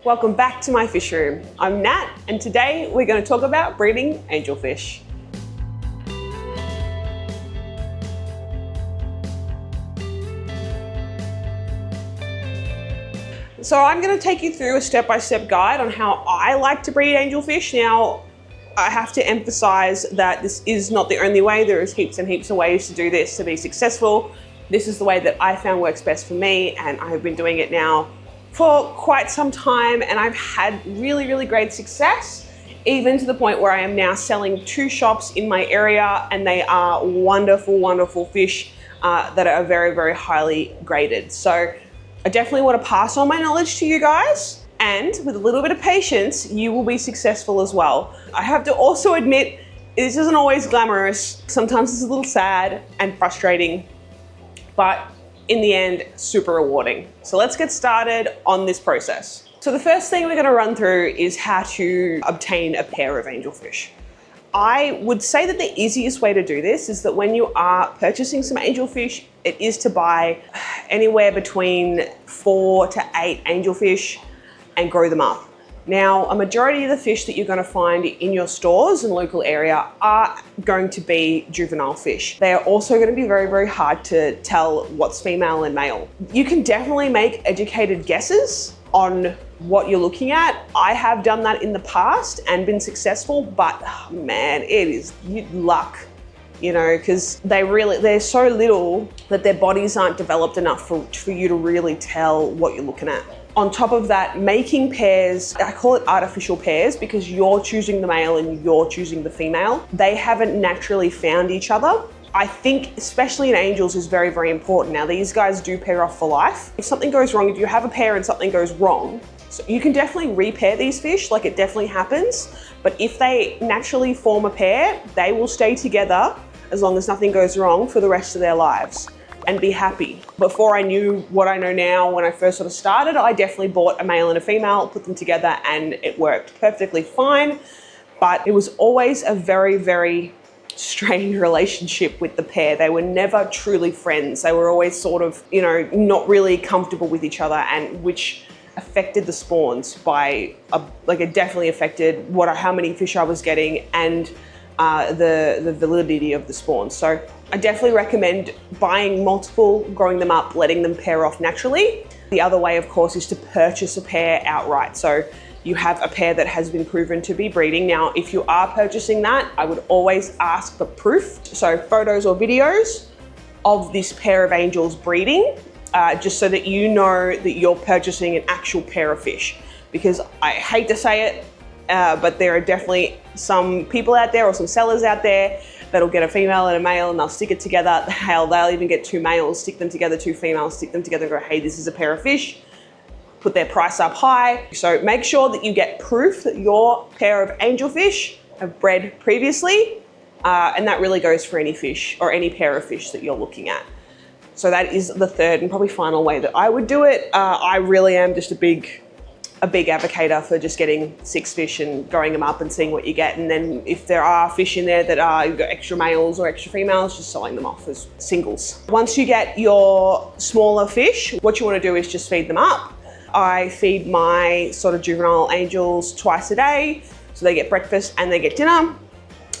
Welcome back to my fish room. I'm Nat, and today we're going to talk about breeding angelfish. So I'm going to take you through a step-by-step guide on how I like to breed angelfish. Now, I have to emphasize that this is not the only way. There is heaps and heaps of ways to do this to be successful. This is the way that I found works best for me, and I have been doing it now for quite some time, and I've had really great success, even to the point where I am now selling 2 shops in my area, and they are wonderful fish that are very highly graded. So I definitely want to pass on my knowledge to you guys, and with a little bit of patience, you will be successful as well. I have to also admit, this isn't always glamorous. Sometimes it's a little sad and frustrating, but in the end, super rewarding. So let's get started on this process. So the first thing we're going to run through is how to obtain a pair of angelfish. I would say that the easiest way to do this is that when you are purchasing some angelfish, it is to buy anywhere between 4 to 8 angelfish and grow them up. Now, a majority of the fish that you're going to find in your stores and local area are going to be juvenile fish. They are also going to be very hard to tell what's female and male. You can definitely make educated guesses on what you're looking at. I have done that in the past and been successful, but man, it is luck, you know, because they're so little that their bodies aren't developed enough for you to really tell what you're looking at. On top of that, making pairs, I call it artificial pairs because you're choosing the male and you're choosing the female. They haven't naturally found each other. I think, especially in angels, is very important. Now, these guys do pair off for life. If something goes wrong, if you have a pair and something goes wrong, so you can definitely repair these fish, like it definitely happens. But if they naturally form a pair, they will stay together as long as nothing goes wrong for the rest of their lives and be happy. Before I knew what I know now, when I first sort of started, I definitely bought a male and a female, put them together, and it worked perfectly fine. But it was always a very strained relationship with the pair. They were never truly friends. They were always sort of, you know, not really comfortable with each other, and which affected the spawns by, it definitely affected how many fish I was getting and the validity of the spawns. So I definitely recommend buying multiple, growing them up, letting them pair off naturally. The other way, of course, is to purchase a pair outright. So you have a pair that has been proven to be breeding. Now, if you are purchasing that, I would always ask for proof. So photos or videos of this pair of angels breeding, just so that you know that you're purchasing an actual pair of fish. Because I hate to say it, but there are definitely some people out there or some sellers out there that'll get a female and a male and they'll stick it together. Hell, they'll even get 2 males, stick them together, 2 females, stick them together and go, hey, this is a pair of fish. Put their price up high. So make sure that you get proof that your pair of angelfish have bred previously. And that really goes for any fish or any pair of fish that you're looking at. So that is the third and probably final way that I would do it. I really am just a big advocator for just getting 6 fish and growing them up and seeing what you get. And then if there are fish in there that you've got extra males or extra females, just selling them off as singles. Once you get your smaller fish, what you want to do is just feed them up. I feed my sort of juvenile angels twice a day. So they get breakfast and they get dinner.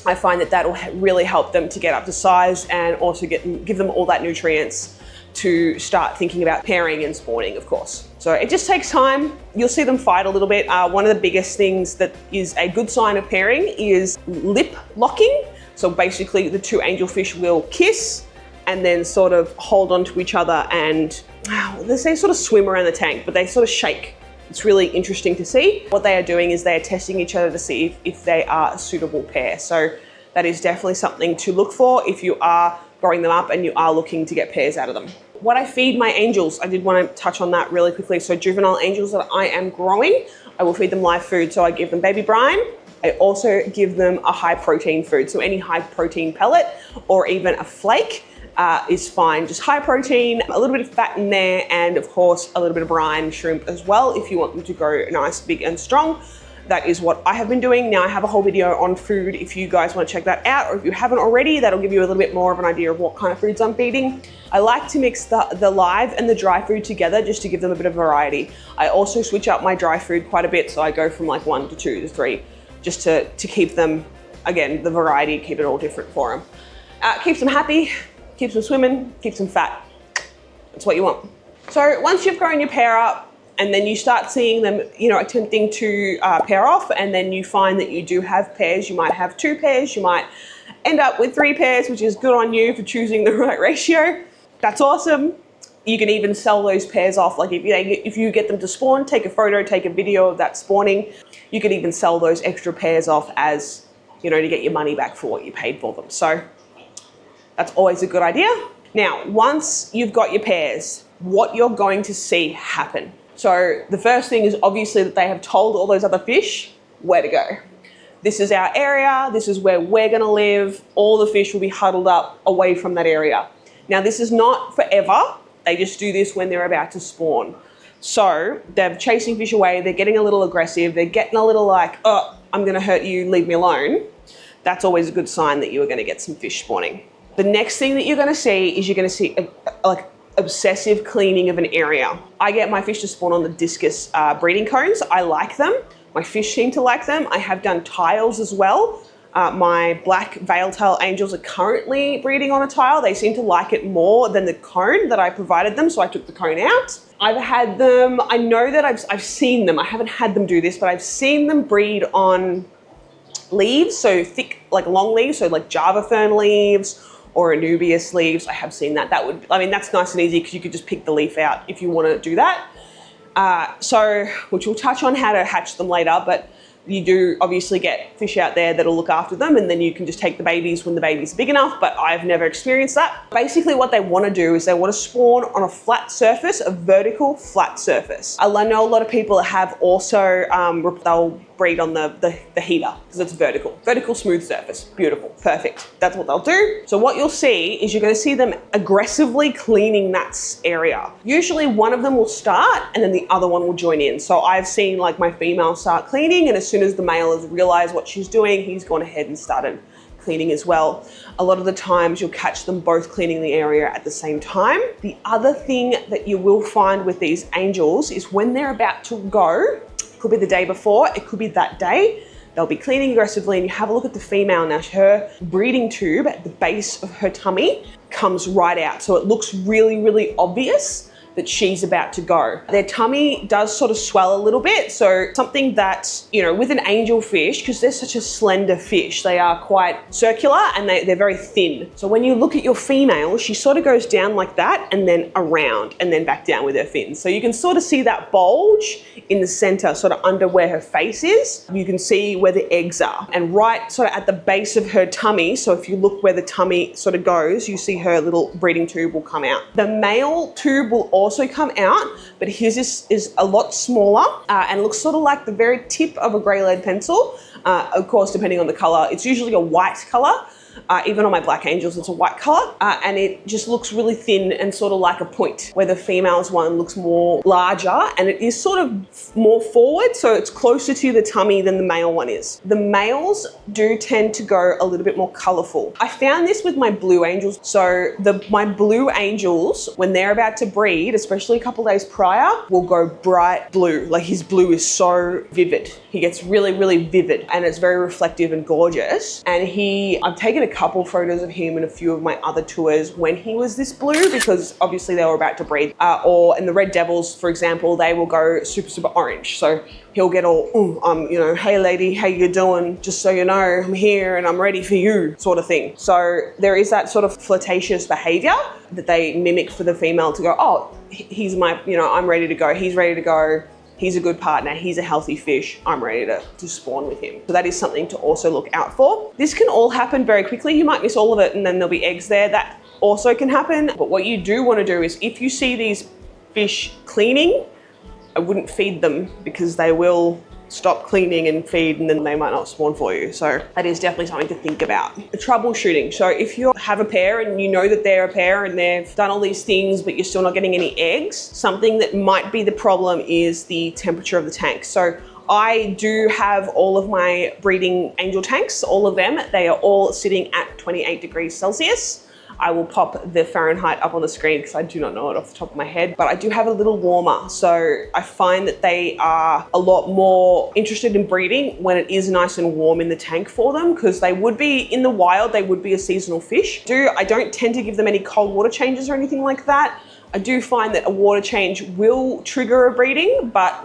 I find that that'll really help them to get up to size and also give them all that nutrients to start thinking about pairing and spawning, of course. So it just takes time. You'll see them fight a little bit. One of the biggest things that is a good sign of pairing is lip locking. So basically the 2 angelfish will kiss and then sort of hold onto each other and they sort of swim around the tank, but they sort of shake. It's really interesting to see. What they are doing is they are testing each other to see if they are a suitable pair. So that is definitely something to look for if you are growing them up and you are looking to get pairs out of them. What I feed my angels, I did want to touch on that really quickly. So juvenile angels that I am growing, I will feed them live food. So I give them baby brine. I also give them a high protein food. So any high protein pellet or even a flake is fine. Just high protein, a little bit of fat in there, and of course a little bit of brine, shrimp as well if you want them to grow nice, big and strong. that is what I have been doing. Now I have a whole video on food if you guys want to check that out, or if you haven't already, that'll give you a little bit more of an idea of what kind of foods I'm feeding. I like to mix the live and the dry food together just to give them a bit of variety. I also switch up my dry food quite a bit, so I go from like 1 to 2 to 3, just to keep them, again, the variety, keep it all different for them. Keeps them happy, keeps them swimming, keeps them fat. That's what you want. So once you've grown your pair up, and then you start seeing them, you know, attempting to pair off, and then you find that you do have pairs. You might have 2 pairs, you might end up with 3 pairs, which is good on you for choosing the right ratio. That's awesome. You can even sell those pairs off. Like if you get them to spawn, take a photo, take a video of that spawning. You could even sell those extra pairs off as, you know, to get your money back for what you paid for them. So that's always a good idea. Now, once you've got your pairs, what you're going to see happen. So the first thing is obviously that they have told all those other fish where to go. This is our area, this is where we're gonna live. All the fish will be huddled up away from that area. Now this is not forever, they just do this when they're about to spawn. So they're chasing fish away, they're getting a little aggressive, they're getting a little like, oh, I'm gonna hurt you, leave me alone. That's always a good sign that you're gonna get some fish spawning. The next thing that you're gonna see is you're gonna see like obsessive cleaning of an area. I get my fish to spawn on the discus breeding cones. I like them. My fish seem to like them. I have done tiles as well. My black veil-tail angels are currently breeding on a tile. They seem to like it more than the cone that I provided them, so I took the cone out. I've had them, I know that I've seen them, I haven't had them do this, but I've seen them breed on leaves, so thick, like long leaves, so like Java fern leaves, or Anubias leaves. I have seen that. That's nice and easy because you could just pick the leaf out if you want to do that. Which we'll touch on how to hatch them later, but you do obviously get fish out there that'll look after them, and then you can just take the babies when the baby's big enough, but I've never experienced that. Basically what they want to do is they want to spawn on a flat surface, a vertical flat surface. I know a lot of people have also, they'll breed on the heater because it's vertical smooth surface. Beautiful, perfect. That's what they'll do. So what you'll see is you're going to see them aggressively cleaning that area. Usually one of them will start and then the other one will join in. So I've seen like my female start cleaning, and as soon as the male has realized what she's doing, he's gone ahead and started cleaning as well. A lot of the times you'll catch them both cleaning the area at the same time. The other thing that you will find with these angels is when they're about to go, could be the day before, it could be that day, they'll be cleaning aggressively, and you have a look at the female. Now her breeding tube at the base of her tummy comes right out. So it looks really, really obvious that she's about to go. Their tummy does sort of swell a little bit. So something that, you know, with an angelfish, because they're such a slender fish, they are quite circular and they're very thin. So when you look at your female, she sort of goes down like that and then around and then back down with her fins. So you can sort of see that bulge in the center, sort of under where her face is. You can see where the eggs are, and right sort of at the base of her tummy. So if you look where the tummy sort of goes, you see her little breeding tube will come out. The male tube will also come out, but his is a lot smaller and looks sort of like the very tip of a grey lead pencil. Of course, depending on the color, it's usually a white color. Even on my black angels, it's a white color, and it just looks really thin and sort of like a point, where the female's one looks more larger and it is sort of more forward, so it's closer to the tummy than the male one is. The males do tend to go a little bit more colorful. I found this with my blue angels. So my blue angels, when they're about to breed, especially a couple days prior, will go bright blue. Like his blue is so vivid. He gets really, really vivid, and it's very reflective and gorgeous. And I've taken a couple photos of him in a few of my other tours when he was this blue, because obviously they were about to breed. Or in the red devils, for example, they will go super, super orange. So he'll get all, you know, hey lady, how you doing? Just so you know, I'm here and I'm ready for you, sort of thing. So there is that sort of flirtatious behavior that they mimic for the female to go, oh, he's my, you know, I'm ready to go. He's ready to go. He's a good partner, he's a healthy fish, I'm ready to spawn with him. So that is something to also look out for. This can all happen very quickly. You might miss all of it and then there'll be eggs there. That also can happen. But what you do want to do is, if you see these fish cleaning, I wouldn't feed them, because they will stop cleaning and feed, and then they might not spawn for you. So that is definitely something to think about. Troubleshooting. So if you have a pair and you know that they're a pair and they've done all these things, but you're still not getting any eggs, something that might be the problem is the temperature of the tank. So I do have all of my breeding angel tanks, all of them. They are all sitting at 28 degrees Celsius. I will pop the Fahrenheit up on the screen because I do not know it off the top of my head, but I do have a little warmer. So I find that they are a lot more interested in breeding when it is nice and warm in the tank for them, because they would be in the wild, they would be a seasonal fish. I don't tend to give them any cold water changes or anything like that. I do find that a water change will trigger a breeding, but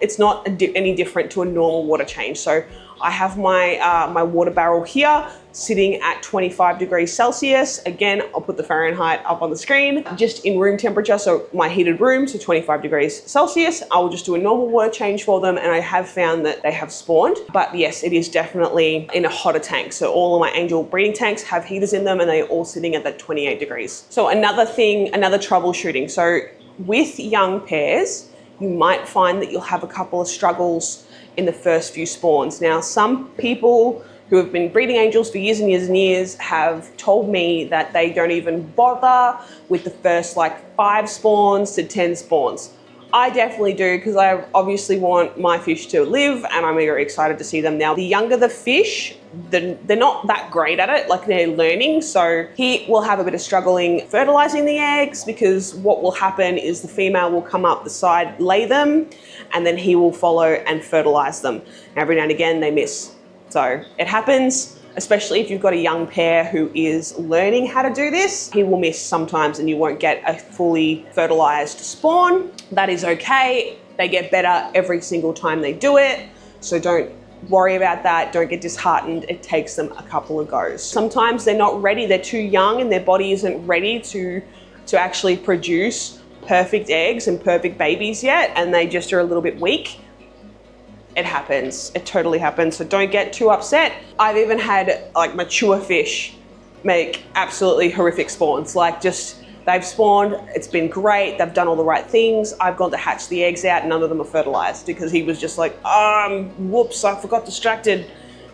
it's not any different to a normal water change. So I have my water barrel here sitting at 25 degrees Celsius. Again, I'll put the Fahrenheit up on the screen, just in room temperature. So my heated room, so 25 degrees Celsius. I will just do a normal water change for them, and I have found that they have spawned. But yes, it is definitely in a hotter tank. So all of my angel breeding tanks have heaters in them, and they're all sitting at that 28 degrees. So another troubleshooting. So with young pairs, you might find that you'll have a couple of struggles in the first few spawns. Now, some people who have been breeding angels for years and years and years have told me that they don't even bother with the first like 5 spawns to 10 spawns. I definitely do, because I obviously want my fish to live, and I'm very excited to see them. Now, the younger the fish, they're not that great at it, like they're learning. So he will have a bit of struggling fertilizing the eggs, because what will happen is the female will come up the side, lay them, and then he will follow and fertilize them. Every now and again they miss. So it happens, especially if you've got a young pair who is learning how to do this. He will miss sometimes and you won't get a fully fertilized spawn. That is okay. They get better every single time they do it. So don't worry about that. Don't get disheartened. It takes them a couple of goes. Sometimes they're not ready. They're too young and their body isn't ready to actually produce perfect eggs and perfect babies yet, and they just are a little bit weak. It happens. It totally happens. So don't get too upset. I've even had like mature fish make absolutely horrific spawns. Like just, they've spawned, it's been great, they've done all the right things. I've gone to hatch the eggs out and none of them are fertilized because he was just like, whoops, I forgot distracted.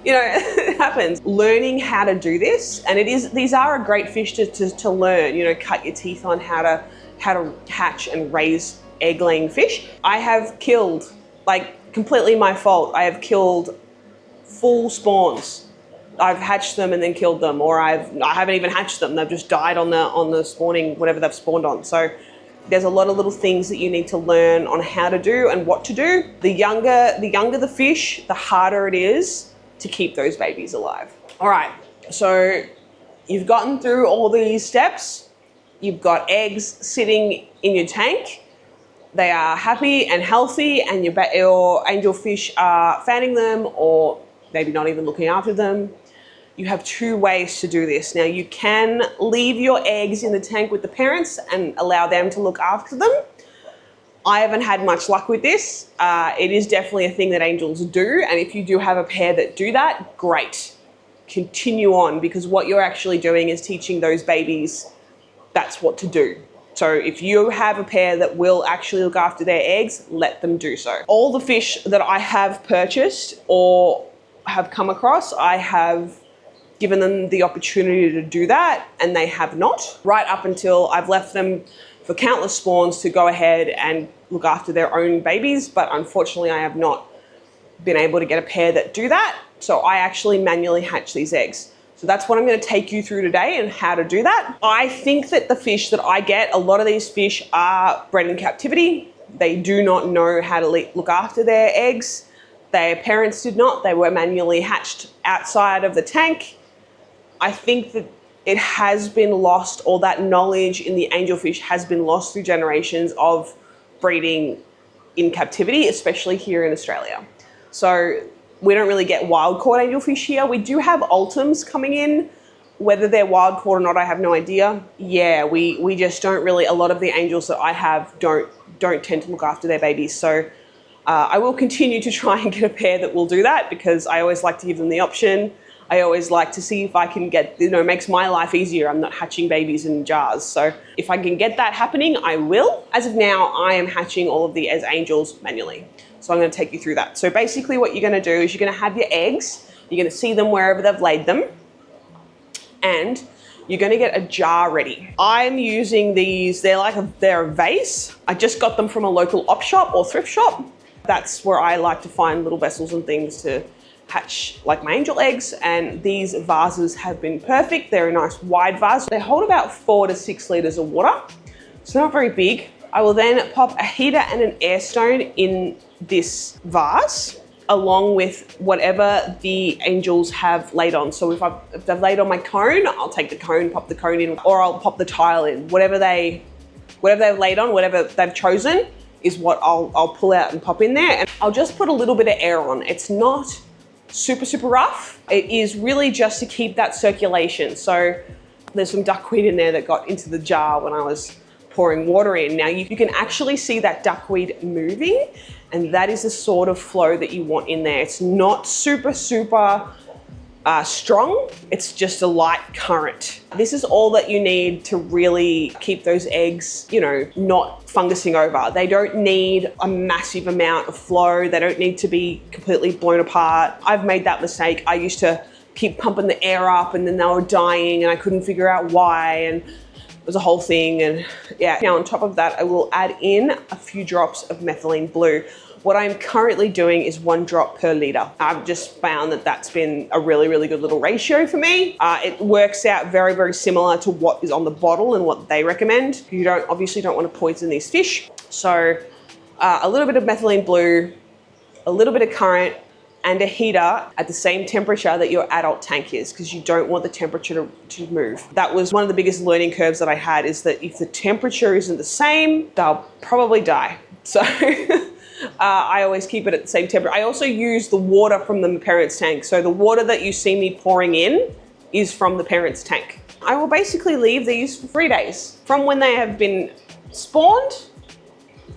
You know, it happens. Learning how to do this, and these are a great fish to learn, you know, cut your teeth on how to hatch and raise egg-laying fish. I have killed, like completely my fault, I have killed full spawns. I've hatched them and then killed them, or I haven't even hatched them. They've just died on the spawning, whatever they've spawned on. So there's a lot of little things that you need to learn on how to do and what to do. The younger the fish, the harder it is to keep those babies alive. All right, so you've gotten through all these steps. You've got eggs sitting in your tank. They are happy and healthy, and your angelfish are fanning them or maybe not even looking after them. You have 2 ways to do this. Now, you can leave your eggs in the tank with the parents and allow them to look after them. I haven't had much luck with this. It is definitely a thing that angels do, and if you do have a pair that do that, great. Continue on, because what you're actually doing is teaching those babies that's what to do. So if you have a pair that will actually look after their eggs, let them do so. All the fish that I have purchased or have come across, I have given them the opportunity to do that, and they have not. Right up until I've left them for countless spawns to go ahead and look after their own babies, but unfortunately I have not been able to get a pair that do that. So I actually manually hatch these eggs. So that's what I'm going to take you through today and how to do that. I think that the fish that I get, a lot of these fish are bred in captivity. They do not know how to look after their eggs. Their parents did not. They were manually hatched outside of the tank. I think that it has been lost, or that knowledge in the angelfish has been lost through generations of breeding in captivity, especially here in Australia. So we don't really get wild caught angelfish here. We do have ultims coming in. Whether they're wild caught or not, I have no idea. Yeah, we just don't really, a lot of the angels that I have don't tend to look after their babies. So I will continue to try and get a pair that will do that, because I always like to give them the option. I always like to see if I can get, it makes my life easier. I'm not hatching babies in jars. So if I can get that happening, I will. As of now, I am hatching all of the as angels manually. So I'm going to take you through that. So basically what you're going to do is you're going to have your eggs, you're going to see them wherever they've laid them, and you're going to get a jar ready. I'm using these, they're a vase. I just got them from a local op shop or thrift shop. That's where I like to find little vessels and things to hatch like my angel eggs, and these vases have been perfect. They're a nice wide vase. They hold about 4 to 6 liters of water. It's not very big. I will then pop a heater and an air stone in this vase, along with whatever the angels have laid on. So if they've laid on my cone, I'll take the cone, pop the cone in, or I'll pop the tile in. Whatever they've laid on, whatever they've chosen is what I'll pull out and pop in there. And I'll just put a little bit of air on. It's not super rough. It is really just to keep that circulation. So there's some duckweed in there that got into the jar when I was pouring water in. Now you can actually see that duckweed moving, and that is the sort of flow that you want in there. It's not super strong. It's just a light current. This is all that you need to really keep those eggs, you know, not fungusing over. They don't need a massive amount of flow. They don't need to be completely blown apart. I've made that mistake. I used to keep pumping the air up and then they were dying and I couldn't figure out why, and it was a whole thing. And yeah, now on top of that, I will add in a few drops of methylene blue. What I'm currently doing is 1 drop per litre. I've just found that that's been a really good little ratio for me. It works out very similar to what is on the bottle and what they recommend. You obviously don't want to poison these fish. So a little bit of methylene blue, a little bit of current, and a heater at the same temperature that your adult tank is, because you don't want the temperature to move. That was one of the biggest learning curves that I had, is that if the temperature isn't the same, they'll probably die. So I always keep it at the same temperature. I also use the water from the parent's tank. So the water that you see me pouring in is from the parent's tank. I will basically leave these for 3 days. From when they have been spawned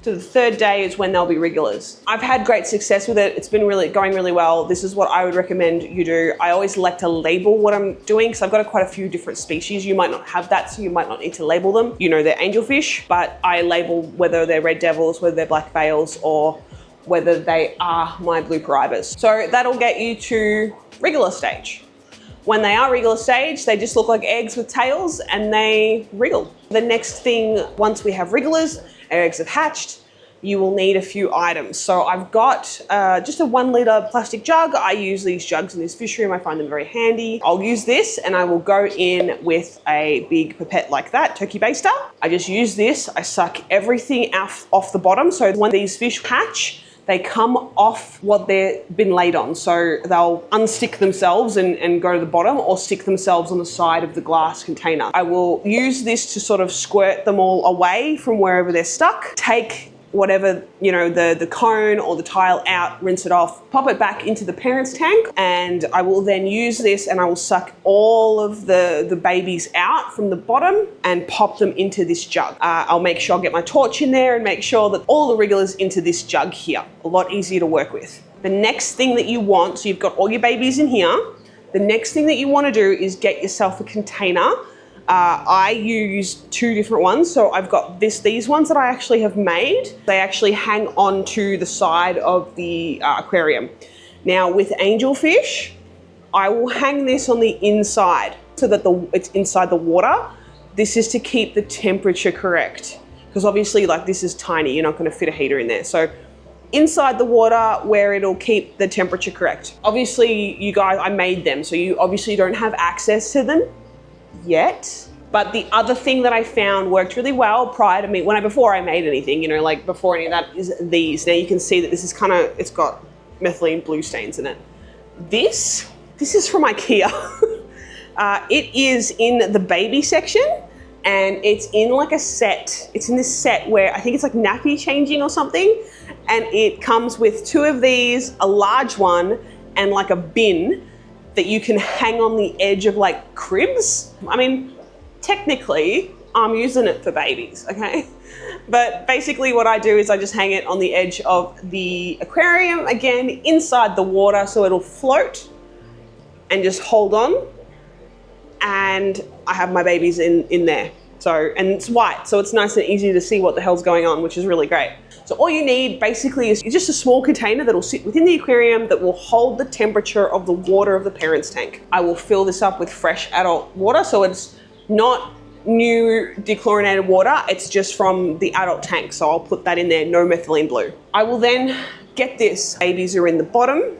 to the 3rd day is when they'll be wrigglers. I've had great success with it. It's been going really well. This is what I would recommend you do. I always like to label what I'm doing, because I've got quite a few different species. You might not have that, so you might not need to label them. You know, they're angelfish, but I label whether they're red devils, whether they're black veils, or whether they are my blue paribas. So that'll get you to wriggler stage. When they are wriggler stage, they just look like eggs with tails and they wriggle. The next thing, once we have wrigglers, our eggs have hatched, you will need a few items. So I've got just a 1 litre plastic jug. I use these jugs in this fish room. I find them very handy. I'll use this and I will go in with a big pipette like that, turkey baster. I just use this, I suck everything off the bottom. So when these fish hatch, they come off what they've been laid on. So they'll unstick themselves and go to the bottom, or stick themselves on the side of the glass container. I will use this to sort of squirt them all away from wherever they're stuck. Take whatever, you know, the cone or the tile out, rinse it off, pop it back into the parent's tank, and I will then use this and I will suck all of the babies out from the bottom and pop them into this jug. I'll make sure I'll get my torch in there and make sure that all the wrigglers into this jug here. A lot easier to work with. The next thing that you want, so you've got all your babies in here, the next thing that you want to do is get yourself a container. I use 2 different ones. So I've got these ones that I actually have made. They actually hang on to the side of the aquarium. Now with angelfish, I will hang this on the inside so that it's inside the water. This is to keep the temperature correct, because obviously like this is tiny, you're not going to fit a heater in there. So inside the water where it'll keep the temperature correct. Obviously you guys, I made them, so you obviously don't have access to them yet. But the other thing that I found worked really well prior to me, before I made anything, you know, like before any of that, is these. Now you can see that this is it's got methylene blue stains in it. This is from IKEA. It is in the baby section, and it's in like a set. It's in this set where I think it's like nappy changing or something. And it comes with 2 of these, a large one, and like a bin that you can hang on the edge of like cribs. I mean, technically I'm using it for babies, okay? But basically what I do is I just hang it on the edge of the aquarium, again, inside the water, so it'll float and just hold on. And I have my babies in there. So, and it's white, so it's nice and easy to see what the hell's going on, which is really great. So all you need basically is just a small container that'll sit within the aquarium that will hold the temperature of the water of the parent's tank. I will fill this up with fresh adult water, so it's not new dechlorinated water, it's just from the adult tank. So I'll put that in there, no methylene blue. I will then get this, babies are in the bottom.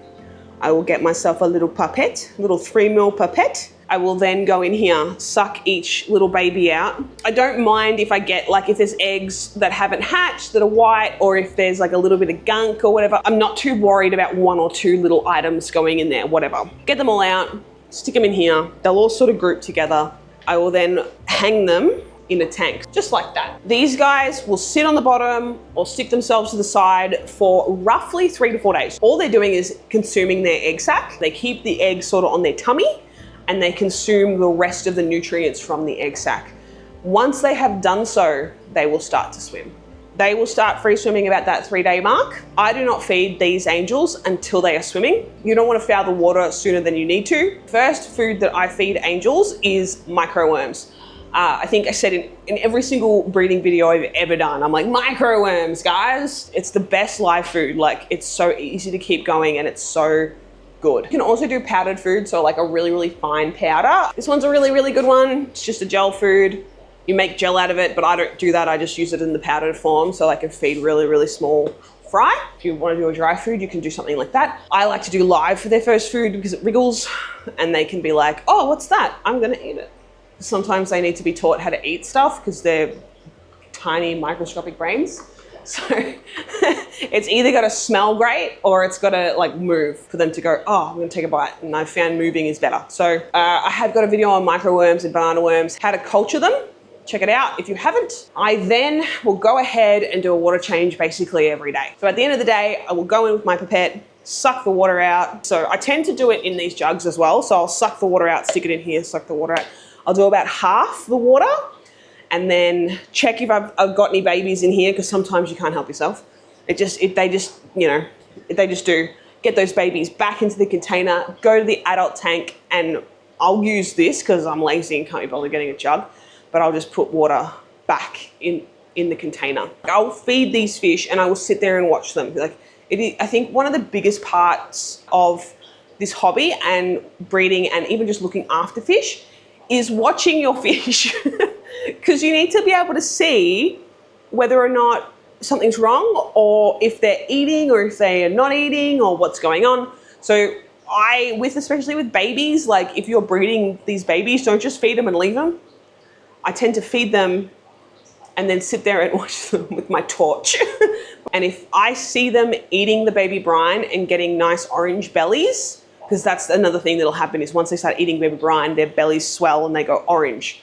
I will get myself a little pipette, little 3 ml pipette. I will then go in here, suck each little baby out. I don't mind if I get, like, if there's eggs that haven't hatched that are white, or if there's like a little bit of gunk or whatever. I'm not too worried about 1 or 2 little items going in there, whatever. Get them all out, stick them in here. They'll all sort of group together. I will then hang them in a tank, just like that. These guys will sit on the bottom or stick themselves to the side for roughly 3 to 4 days. All they're doing is consuming their egg sac. They keep the egg sort of on their tummy, and they consume the rest of the nutrients from the egg sac. Once they have done so, they will start to swim. They will start free swimming about that 3-day mark. I do not feed these angels until they are swimming. You don't want to foul the water sooner than you need to. First food that I feed angels is microworms. I think I said in every single breeding video I've ever done, I'm like, microworms, guys. It's the best live food. Like, it's so easy to keep going and it's so good. You can also do powdered food, so like a really, really fine powder. This one's a really, really good one. It's just a gel food. You make gel out of it, but I don't do that. I just use it in the powdered form so I can feed really, really small fry. If you want to do a dry food, you can do something like that. I like to do live for their first food because it wriggles and they can be like, oh, what's that? I'm gonna eat it. Sometimes they need to be taught how to eat stuff because they're tiny microscopic brains. So it's either got to smell great or it's got to like move for them to go, oh, I'm going to take a bite. And I found moving is better. So I have got a video on microworms and banana worms, how to culture them. Check it out if you haven't. I then will go ahead and do a water change basically every day. So at the end of the day, I will go in with my pipette, suck the water out. So I tend to do it in these jugs as well. So I'll suck the water out, stick it in here, suck the water out. I'll do about half the water and then check if I've got any babies in here, because sometimes you can't help yourself. They just do. Get those babies back into the container, go to the adult tank, and I'll use this because I'm lazy and can't be bothered getting a jug, but I'll just put water back in the container. I'll feed these fish and I will sit there and watch them. Like, I think one of the biggest parts of this hobby and breeding and even just looking after fish is watching your fish. Because you need to be able to see whether or not something's wrong, or if they're eating or if they are not eating, or what's going on. So especially with babies, like if you're breeding these babies, don't just feed them and leave them. I tend to feed them and then sit there and watch them with my torch. And if I see them eating the baby brine and getting nice orange bellies, because that's another thing that'll happen, is once they start eating baby brine, their bellies swell and they go orange.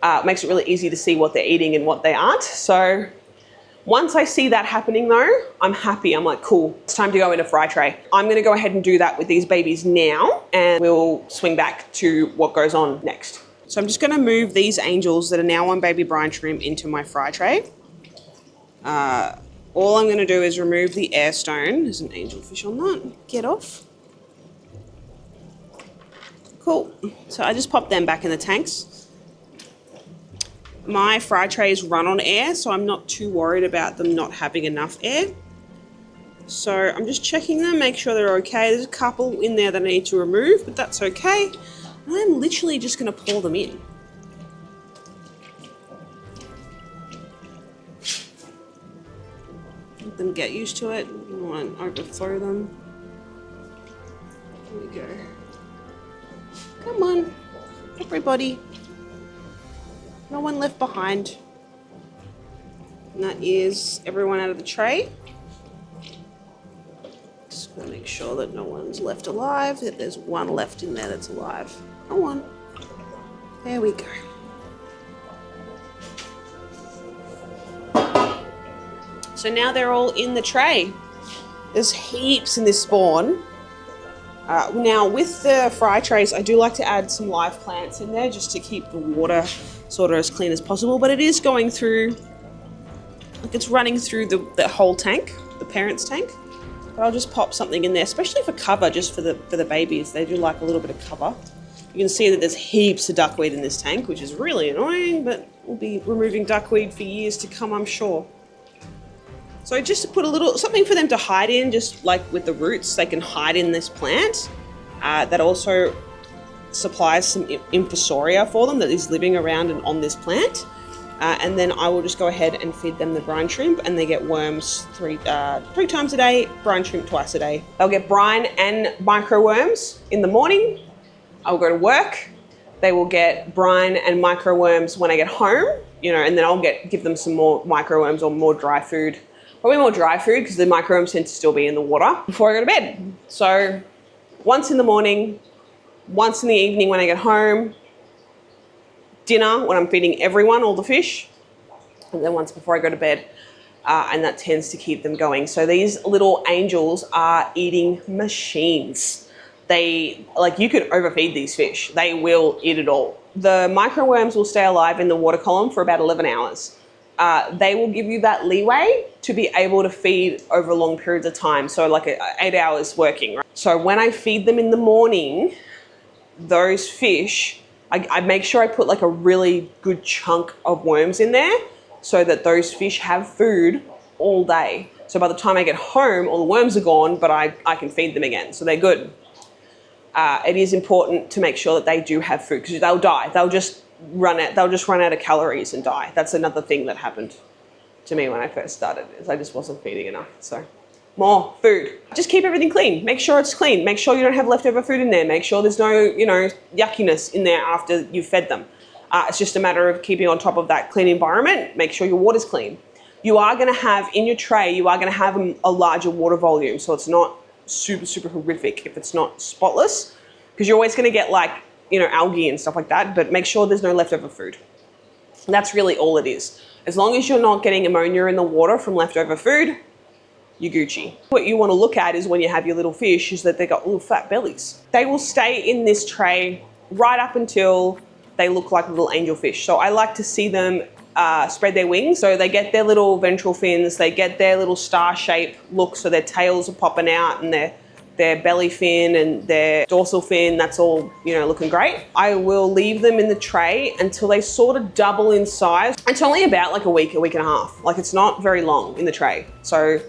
It makes it really easy to see what they're eating and what they aren't. So once I see that happening though, I'm happy. I'm like, cool, it's time to go in a fry tray. I'm gonna go ahead and do that with these babies now, and we'll swing back to what goes on next. So I'm just gonna move these angels that are now on baby brine shrimp into my fry tray. All I'm gonna do is remove the air stone. There's an angelfish on that. Get off. Cool. So I just pop them back in the tanks. My fry trays run on air, so I'm not too worried about them not having enough air. So I'm just checking them, make sure they're okay. There's a couple in there that I need to remove, but that's okay. And I'm literally just gonna pour them in. Let them get used to it. You don't want to overflow them. There we go. Come on, everybody. No one left behind. And that is everyone out of the tray. Just gonna make sure that no one's left alive, that there's one left in there that's alive. Come on. There we go. So now they're all in the tray. There's heaps in this spawn. Now with the fry trays, I do like to add some live plants in there just to keep the water sort of as clean as possible, but it is going through, like it's running through the whole tank, the parent's tank. But I'll just pop something in there, especially for cover, just for the babies. They do like a little bit of cover. You can see that there's heaps of duckweed in this tank, which is really annoying, but we'll be removing duckweed for years to come, I'm sure. So just to put a little, something for them to hide in, just like with the roots, they can hide in this plant. That also supplies some infusoria for them that is living around and on this plant. And then I will just go ahead and feed them the brine shrimp, and they get worms three times a day, brine shrimp twice a day. They'll get brine and micro worms in the morning. I'll go to work. They will get brine and micro worms when I get home, you know, and then I'll give them some more micro worms or more dry food. Probably more dry food because the micro worms tend to still be in the water before I go to bed. So once in the morning, once in the evening when I get home, dinner when I'm feeding everyone, all the fish, and then once before I go to bed, and that tends to keep them going. So these little angels are eating machines. They, like, you could overfeed these fish. They will eat it all. The microworms will stay alive in the water column for about 11 hours. They will give you that leeway to be able to feed over long periods of time. So like 8 hours working, right? So when I feed them in the morning, those fish, I make sure I put like a really good chunk of worms in there so that those fish have food all day. So by the time I get home, all the worms are gone, but I can feed them again. So they're good. It is important to make sure that they do have food because they'll die. They'll just run out of calories and die. That's another thing that happened to me when I first started, is I just wasn't feeding enough. So more food. Just keep everything clean. Make sure it's clean. Make sure you don't have leftover food in there. Make sure there's no, you know, yuckiness in there after you've fed them. It's just a matter of keeping on top of that clean environment. Make sure your water's clean. You are going to have in your tray, you are going to have a larger water volume. So it's not super, super horrific if it's not spotless, because you're always going to get like, you know, algae and stuff like that, but make sure there's no leftover food. That's really all it is. As long as you're not getting ammonia in the water from leftover food, you're Gucci. What you want to look at is when you have your little fish is that they got little fat bellies. They will stay in this tray right up until they look like little angelfish. So I like to see them spread their wings. So they get their little ventral fins, they get their little star shape look, so their tails are popping out and their belly fin and their dorsal fin, that's all, you know, looking great. I will leave them in the tray until they sort of double in size. It's only about like a week and a half. Like, it's not very long in the tray. So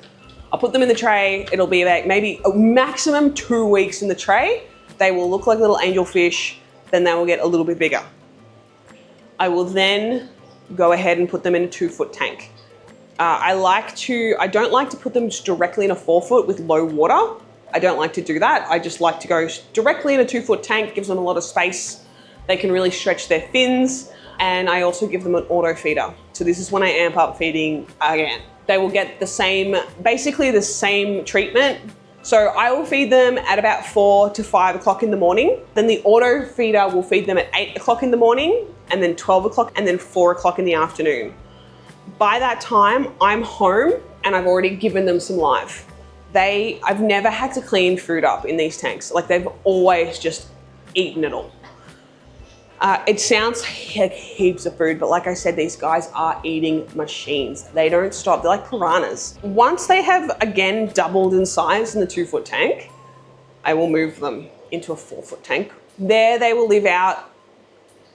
I'll put them in the tray. It'll be about maybe a maximum 2 weeks in the tray. They will look like little angelfish. Then they will get a little bit bigger. I will then go ahead and put them in a 2-foot tank. I don't like to put them directly in a 4-foot with low water. I don't like to do that. I just like to go directly in a 2-foot tank. Gives them a lot of space. They can really stretch their fins. And I also give them an auto feeder. So this is when I amp up feeding again. They will get basically the same treatment. So I will feed them at about 4 to 5 o'clock in the morning. Then the auto feeder will feed them at 8 o'clock in the morning, and then 12 o'clock, and then 4 o'clock in the afternoon. By that time, I'm home and I've already given them some live. I've never had to clean food up in these tanks. Like, they've always just eaten it all. It sounds like heaps of food, but like I said, these guys are eating machines. They don't stop. They're like piranhas. Once they have, again, doubled in size in the 2-foot tank, I will move them into a 4-foot tank. There they will live out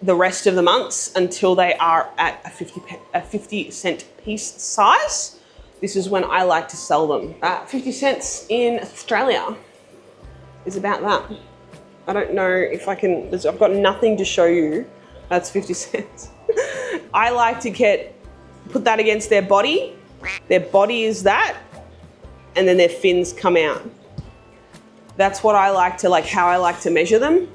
the rest of the months until they are at a 50-cent piece size. This is when I like to sell them. 50 cents in Australia is about that. I don't know if I can, I've got nothing to show you. That's 50 cents. I like to put that against their body. Their body is that, and then their fins come out. That's what I like to, how I like to measure them.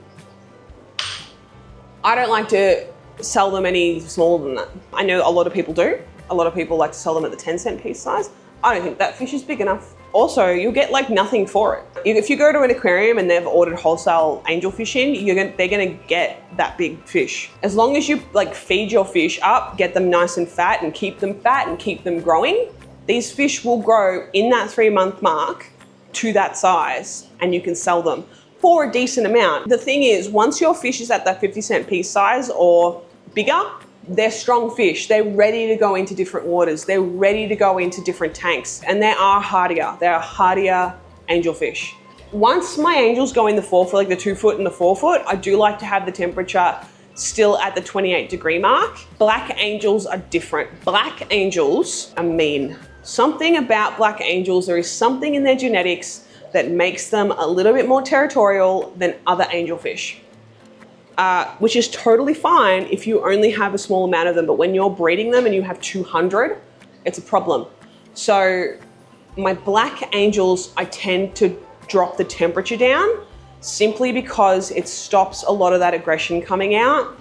I don't like to sell them any smaller than that. I know a lot of people do. A lot of people like to sell them at the 10-cent piece size. I don't think that fish is big enough. Also, you'll get nothing for it. If you go to an aquarium and they've ordered wholesale angelfish in, they're gonna get that big fish. As long as you feed your fish up, get them nice and fat and keep them growing, these fish will grow in that 3-month mark to that size, and you can sell them for a decent amount. The thing is, once your fish is at that 50-cent piece size or bigger, they're strong fish. They're ready to go into different waters. They're ready to go into different tanks, and they are hardier. They're hardier angelfish. Once my angels go in the 4-foot, the 2-foot and the 4-foot, I do like to have the temperature still at the 28-degree mark. Black angels are different. Black angels are mean. Something about black angels, there is something in their genetics that makes them a little bit more territorial than other angelfish. Which is totally fine if you only have a small amount of them, but when you're breeding them and you have 200, it's a problem. So my black angels, I tend to drop the temperature down simply because it stops a lot of that aggression coming out.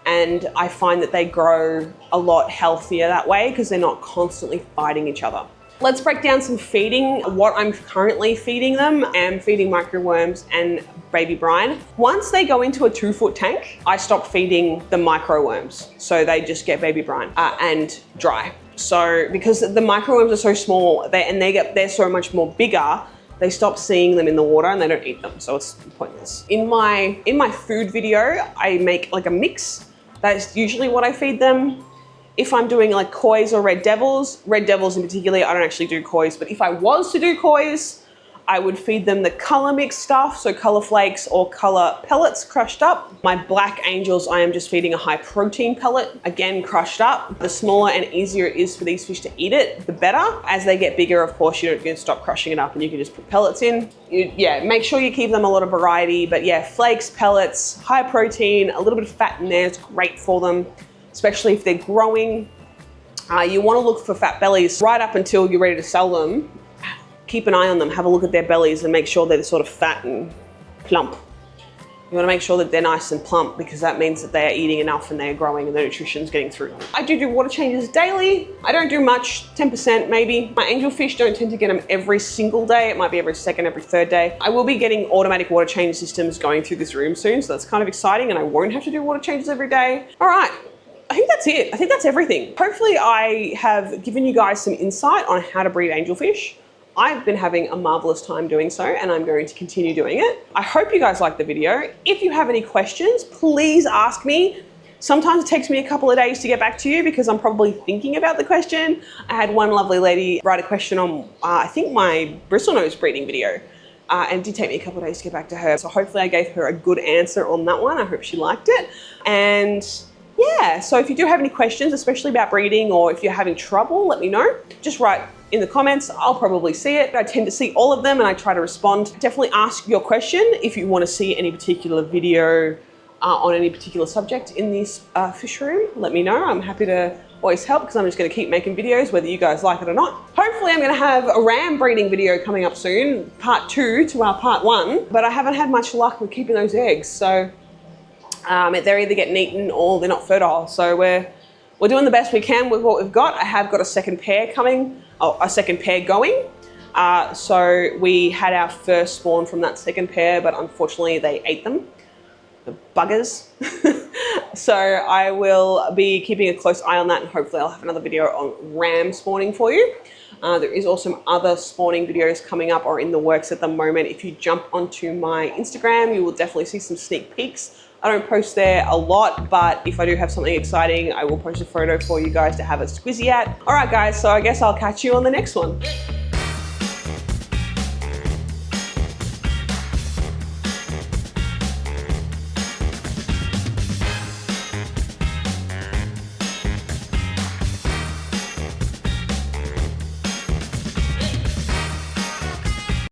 And I find that they grow a lot healthier that way because they're not constantly fighting each other. Let's break down some feeding. What I'm currently feeding them, I'm feeding microworms and baby brine. Once they go into a 2-foot tank, I stop feeding the microworms. So they just get baby brine and dry. So because the microworms are so small they're so much more bigger, they stop seeing them in the water and they don't eat them. So it's pointless. In my food video, I make like a mix. That's usually what I feed them. If I'm doing like kois or red devils in particular, I don't actually do kois, but if I was to do kois, I would feed them the color mix stuff, so color flakes or color pellets crushed up. My black angels, I am just feeding a high protein pellet, again crushed up. The smaller and easier it is for these fish to eat it, the better. As they get bigger, of course, you can stop crushing it up and you can just put pellets in. Yeah, make sure you keep them a lot of variety, but yeah, flakes, pellets, high protein, a little bit of fat in there is great for them, especially if they're growing. You want to look for fat bellies right up until you're ready to sell them. Keep an eye on them, have a look at their bellies and make sure they're sort of fat and plump. You want to make sure that they're nice and plump because that means that they are eating enough and they're growing and the nutrition's getting through them. I do water changes daily. I don't do much, 10% maybe. My angelfish don't tend to get them every single day. It might be every second, every third day. I will be getting automatic water change systems going through this room soon, so that's kind of exciting and I won't have to do water changes every day. All right. I think that's it. I think that's everything. Hopefully I have given you guys some insight on how to breed angelfish. I've been having a marvelous time doing so and I'm going to continue doing it. I hope you guys liked the video. If you have any questions, please ask me. Sometimes it takes me a couple of days to get back to you because I'm probably thinking about the question. I had one lovely lady write a question on, I think my bristlenose breeding video. And it did take me a couple of days to get back to her. So hopefully I gave her a good answer on that one. I hope she liked it. And yeah, so if you do have any questions, especially about breeding or if you're having trouble, let me know. Just write in the comments, I'll probably see it. I tend to see all of them and I try to respond. Definitely ask your question if you want to see any particular video on any particular subject in this fish room. Let me know. I'm happy to always help because I'm just going to keep making videos whether you guys like it or not. Hopefully I'm going to have a ram breeding video coming up soon, part 2 to our part 1, but I haven't had much luck with keeping those eggs. So they're either getting eaten or they're not fertile. So we're doing the best we can with what we've got. I have got a second pair coming, a second pair going. So we had our first spawn from that second pair, but unfortunately they ate them, the buggers. So I will be keeping a close eye on that and hopefully I'll have another video on ram spawning for you. There is also some other spawning videos coming up or in the works at the moment. If you jump onto my Instagram, you will definitely see some sneak peeks. I don't post there a lot, but if I do have something exciting, I will post a photo for you guys to have a squizzy at. All right, guys, so I guess I'll catch you on the next one.